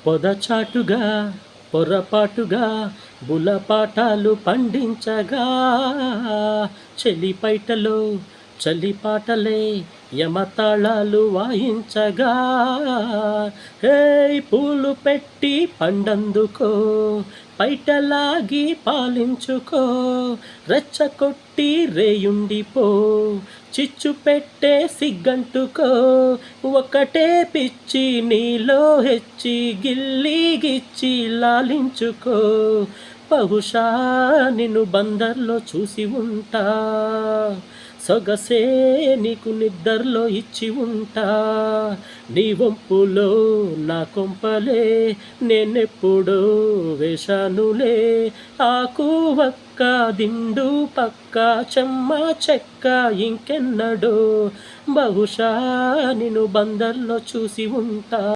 పొదచాటుగా పొరపాటుగా బులపాటాలు పండించగా చెలిపైటలో చలిపాటలే యమతాళాలు వాయించగా పూలు పెట్టి పండందుకో పైటలాగి పాలించుకో రెచ్చకొట్టి రేయుండిపో చిచ్చు పెట్టే సిగ్గంటుకో ఒకటే పిచ్చి నీలో హెచ్చి గిల్లిగిచ్చి లాలించుకో బహుశా నిన్ను బందర్లో చూసి ఉంటా సొగసే నీకు నిద్దర్లో ఇచ్చి ఉంటా నీ వంపులో నా కొంపలే నేనెప్పుడో వేశానులే ఆకు వక్క దిండు పక్క చెమ్మ చెక్క ఇంకెన్నడో బహుశా నిన్ను బందర్లో చూసి ఉంటా.